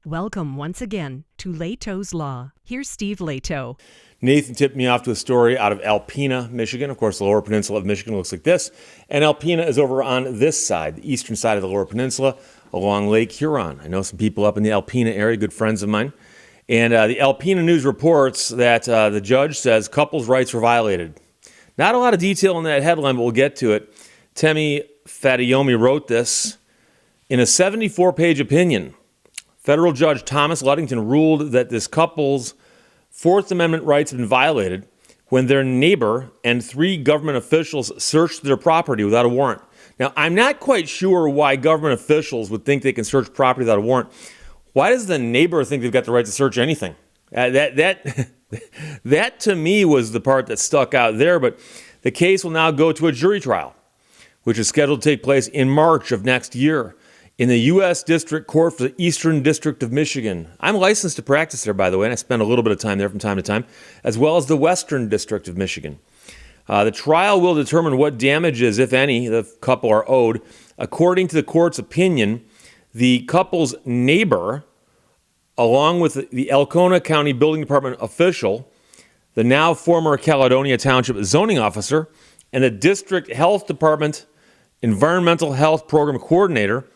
Welcome once again to Lehto's Law. Here's Steve Lehto. Nathan tipped me off to a story out of Alpena, Michigan. Of course, the lower peninsula of Michigan looks like this. And Alpena is over on this side, the eastern side of the lower peninsula, along Lake Huron. I know some people up in the Alpena area, good friends of mine. And the Alpena News reports that the judge says couples' rights were violated. Not a lot of detail in that headline, but we'll get to it. Temi Fadayomi wrote this in a 74-page opinion. Federal Judge Thomas Ludington ruled that this couple's Fourth Amendment rights have been violated when their neighbor and 3 government officials searched their property without a warrant. Now, I'm not quite sure why government officials would think they can search property without a warrant. Why does the neighbor think they've got the right to search anything? That to me was the part that stuck out there, but the case will now go to a jury trial, which is scheduled to take place in March of next year in the U.S. District Court for the Eastern District of Michigan. I'm licensed to practice there, by the way, and I spend a little bit of time there from time to time, as well as the Western District of Michigan. The trial will determine what damages, if any, the couple are owed. According to the court's opinion, the couple's neighbor, along with the Elkona County Building Department official, the now former Caledonia Township zoning officer, and the District Health Department Environmental Health Program Coordinator,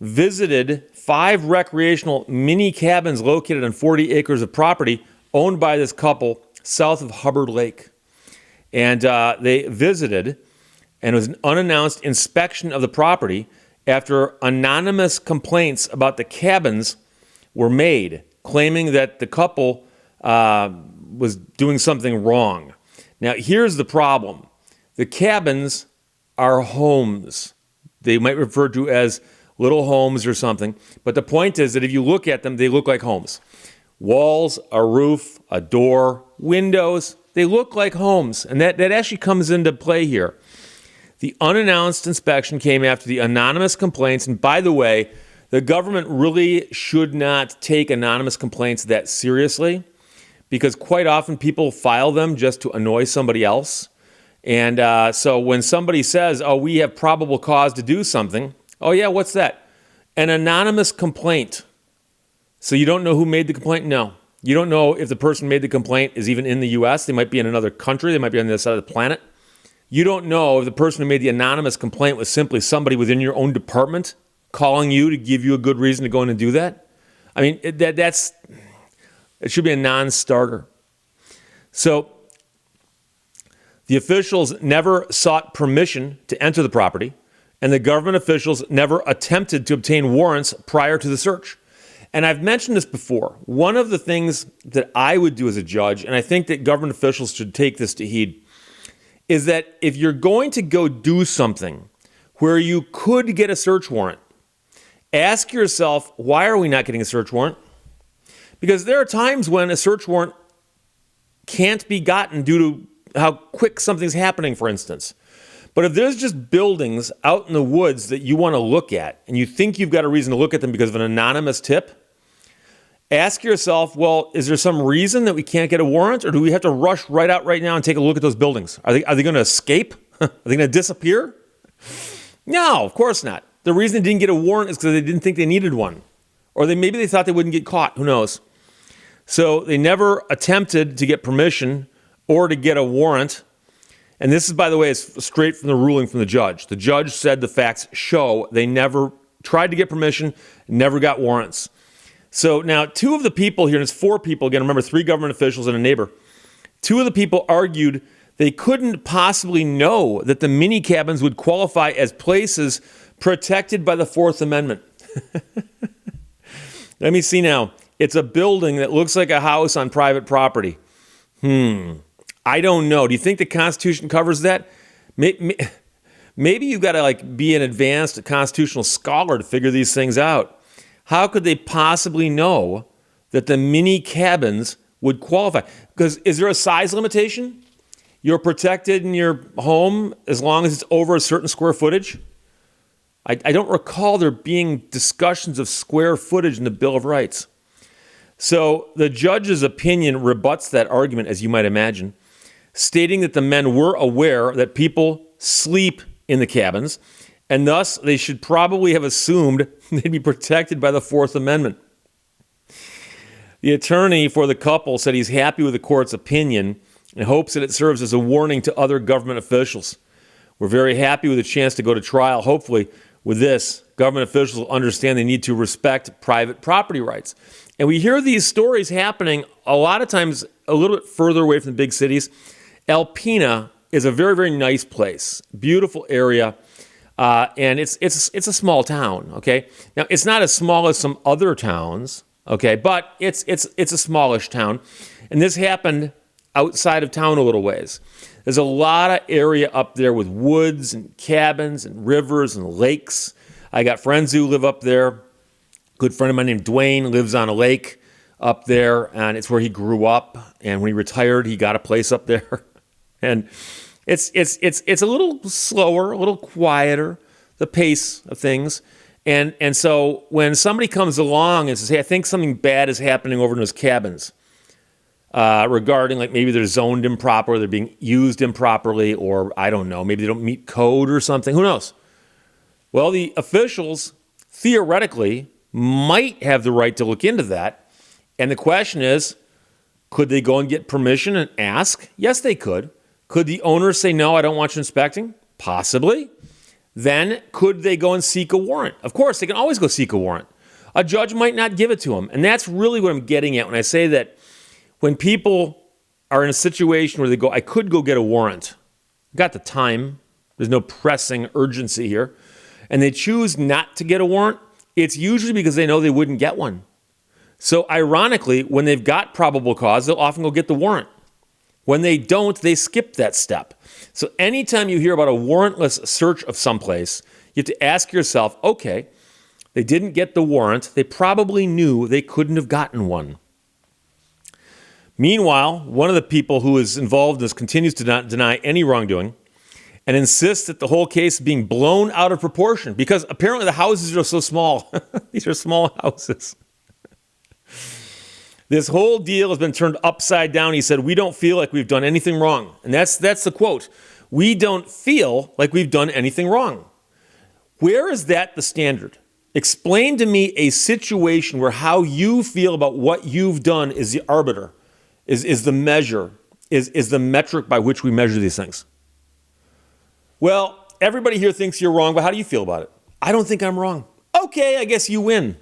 visited 5 recreational mini cabins located on 40 acres of property owned by this couple south of Hubbard Lake. And they visited, and it was an unannounced inspection of the property after anonymous complaints about the cabins were made, claiming that the couple was doing something wrong. Now, here's the problem. The cabins are homes. They might refer to as little homes or something. But the point is that if you look at them, they look like homes. Walls, a roof, a door, windows, they look like homes. And that actually comes into play here. The unannounced inspection came after the anonymous complaints. And by the way, the government really should not take anonymous complaints that seriously, because quite often people file them just to annoy somebody else. And so when somebody says, oh, we have probable cause to do something, oh, yeah, what's that? An anonymous complaint. So you don't know who made the complaint? No. You don't know if the person made the complaint is even in the U.S. They might be in another country. They might be on the other side of the planet. You don't know if the person who made the anonymous complaint was simply somebody within your own department calling you to give you a good reason to go in and do that. I mean, it should be a non-starter. So the officials never sought permission to enter the property, and the government officials never attempted to obtain warrants prior to the search. And I've mentioned this before. One of the things that I would do as a judge, and I think that government officials should take this to heed, is that if you're going to go do something where you could get a search warrant, ask yourself, why are we not getting a search warrant? Because there are times when a search warrant can't be gotten due to how quick something's happening, for instance. But if there's just buildings out in the woods that you want to look at, and you think you've got a reason to look at them because of an anonymous tip, ask yourself, well, is there some reason that we can't get a warrant, or do we have to rush right out right now and take a look at those buildings? Are they going to escape? Are they going to disappear? No, of course not. The reason they didn't get a warrant is because they didn't think they needed one. Or maybe they thought they wouldn't get caught. Who knows? So they never attempted to get permission or to get a warrant. And this is, by the way, is straight from the ruling from the judge. The judge said the facts show they never tried to get permission, never got warrants. So now 2 of the people here, and it's 4 people, again, remember 3 government officials and a neighbor. 2 of the people argued they couldn't possibly know that the mini cabins would qualify as places protected by the Fourth Amendment. Let me see now. It's a building that looks like a house on private property. I don't know. Do you think the Constitution covers that? Maybe you've got to be an advanced constitutional scholar to figure these things out. How could they possibly know that the mini cabins would qualify? Because is there a size limitation? You're protected in your home as long as it's over a certain square footage? I don't recall there being discussions of square footage in the Bill of Rights. So the judge's opinion rebuts that argument, as you might imagine, stating that the men were aware that people sleep in the cabins, and thus they should probably have assumed they'd be protected by the Fourth Amendment. The attorney for the couple said he's happy with the court's opinion and hopes that it serves as a warning to other government officials. We're very happy with the chance to go to trial. Hopefully, with this, government officials will understand they need to respect private property rights. And we hear these stories happening a lot of times a little bit further away from the big cities. Alpena is a very, very nice place, beautiful area, and it's a small town. Okay, now it's not as small as some other towns. Okay, but it's a smallish town, and this happened outside of town a little ways. There's a lot of area up there with woods and cabins and rivers and lakes. I got friends who live up there. Good friend of mine named Dwayne lives on a lake up there, and it's where he grew up. And when he retired, he got a place up there. And it's a little slower, a little quieter, the pace of things. And so when somebody comes along and says, hey, I think something bad is happening over in those cabins, regarding like maybe they're zoned improper, they're being used improperly, or I don't know, maybe they don't meet code or something, who knows? Well, the officials theoretically might have the right to look into that. And the question is, could they go and get permission and ask? Yes, they could. Could the owner say, no, I don't want you inspecting? Possibly. Then could they go and seek a warrant? Of course, they can always go seek a warrant. A judge might not give it to them. And that's really what I'm getting at when I say that when people are in a situation where they go, I could go get a warrant. Got the time. There's no pressing urgency here. And they choose not to get a warrant. It's usually because they know they wouldn't get one. So ironically, when they've got probable cause, they'll often go get the warrant. When they don't, they skip that step. So anytime you hear about a warrantless search of someplace, you have to ask yourself, okay, they didn't get the warrant. They probably knew they couldn't have gotten one. Meanwhile, one of the people who is involved in this continues to not deny any wrongdoing and insists that the whole case is being blown out of proportion because apparently the houses are so small. These are small houses. This whole deal has been turned upside down. He said, we don't feel like we've done anything wrong. And that's the quote. We don't feel like we've done anything wrong. Where is that the standard? Explain to me a situation where how you feel about what you've done is the arbiter, is the measure, is the metric by which we measure these things. Well, everybody here thinks you're wrong, but how do you feel about it? I don't think I'm wrong. Okay, I guess you win.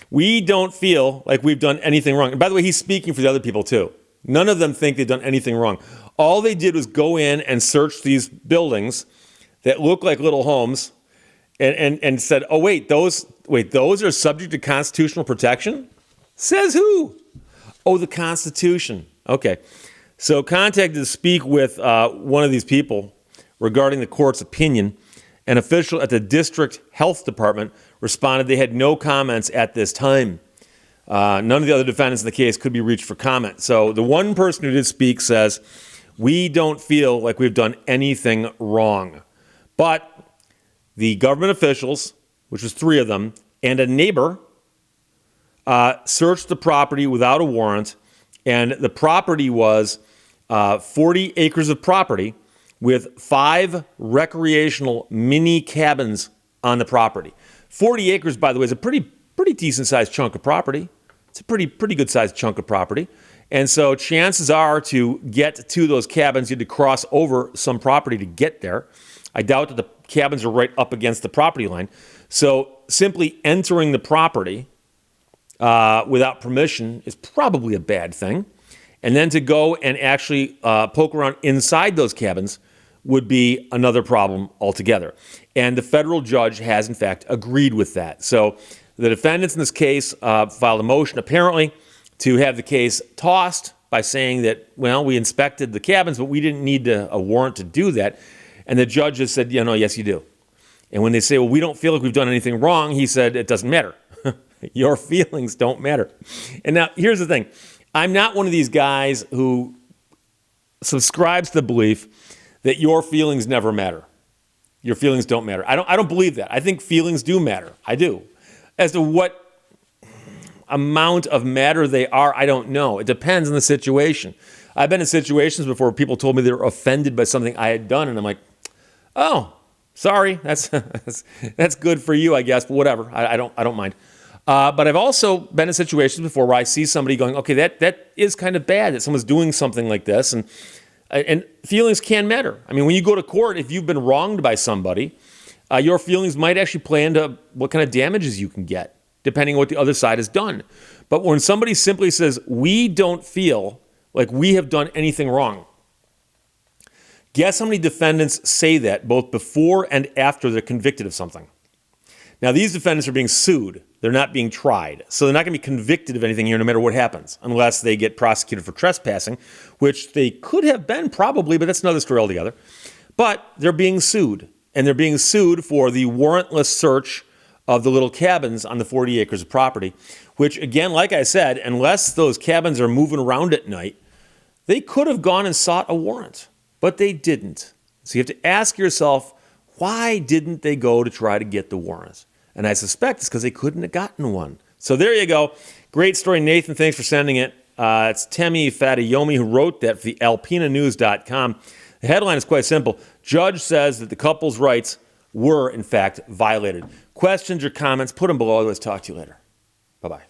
We don't feel like we've done anything wrong. And by the way, he's speaking for the other people too. None of them think they've done anything wrong. All they did was go in and search these buildings that look like little homes and said, oh, wait, those are subject to constitutional protection? Says who? Oh, the Constitution. Okay. So contacted to speak with one of these people regarding the court's opinion. An official at the district health department responded they had no comments at this time. None of the other defendants in the case could be reached for comment. So the one person who did speak says, we don't feel like we've done anything wrong. But the government officials, which was 3 of them, and a neighbor searched the property without a warrant. And the property was 40 acres of property with 5 recreational mini cabins on the property. 40 acres, by the way, is a pretty decent-sized chunk of property. It's a pretty good-sized chunk of property. And so chances are to get to those cabins, you had to cross over some property to get there. I doubt that the cabins are right up against the property line. So simply entering the property without permission is probably a bad thing. And then to go and actually poke around inside those cabins would be another problem altogether. And the federal judge has, in fact, agreed with that. So the defendants in this case filed a motion, apparently, to have the case tossed by saying that, well, we inspected the cabins, but we didn't need a warrant to do that. And the judge has said, yes, you do. And when they say, well, we don't feel like we've done anything wrong, he said, it doesn't matter. Your feelings don't matter. And now, here's the thing. I'm not one of these guys who subscribes to the belief that your feelings never matter. Your feelings don't matter. I don't believe that. I think feelings do matter. I do. As to what amount of matter they are, I don't know. It depends on the situation. I've been in situations before where people told me they were offended by something I had done, and I'm like, oh, sorry. That's good for you, I guess, but whatever. I don't mind. But I've also been in situations before where I see somebody going, okay, that is kind of bad that someone's doing something like this. And feelings can matter. I mean, when you go to court, if you've been wronged by somebody, your feelings might actually play into what kind of damages you can get, depending on what the other side has done. But when somebody simply says, we don't feel like we have done anything wrong, guess how many defendants say that both before and after they're convicted of something? Now, these defendants are being sued. They're not being tried. So they're not going to be convicted of anything here no matter what happens, unless they get prosecuted for trespassing, which they could have been probably, but that's another story altogether. But they're being sued, and they're being sued for the warrantless search of the little cabins on the 40 acres of property, which, again, like I said, unless those cabins are moving around at night, they could have gone and sought a warrant, but they didn't. So you have to ask yourself, why didn't they go to try to get the warrant? And I suspect it's because they couldn't have gotten one. So there you go. Great story, Nathan. Thanks for sending it. It's Temi Fadayomi who wrote that for the alpinanews.com. The headline is quite simple. Judge says that the couple's rights were, in fact, violated. Questions or comments, put them below. Let's talk to you later. Bye-bye.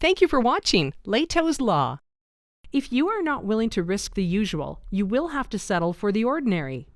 Thank you for watching Lehto's Law. If you are not willing to risk the usual, you will have to settle for the ordinary.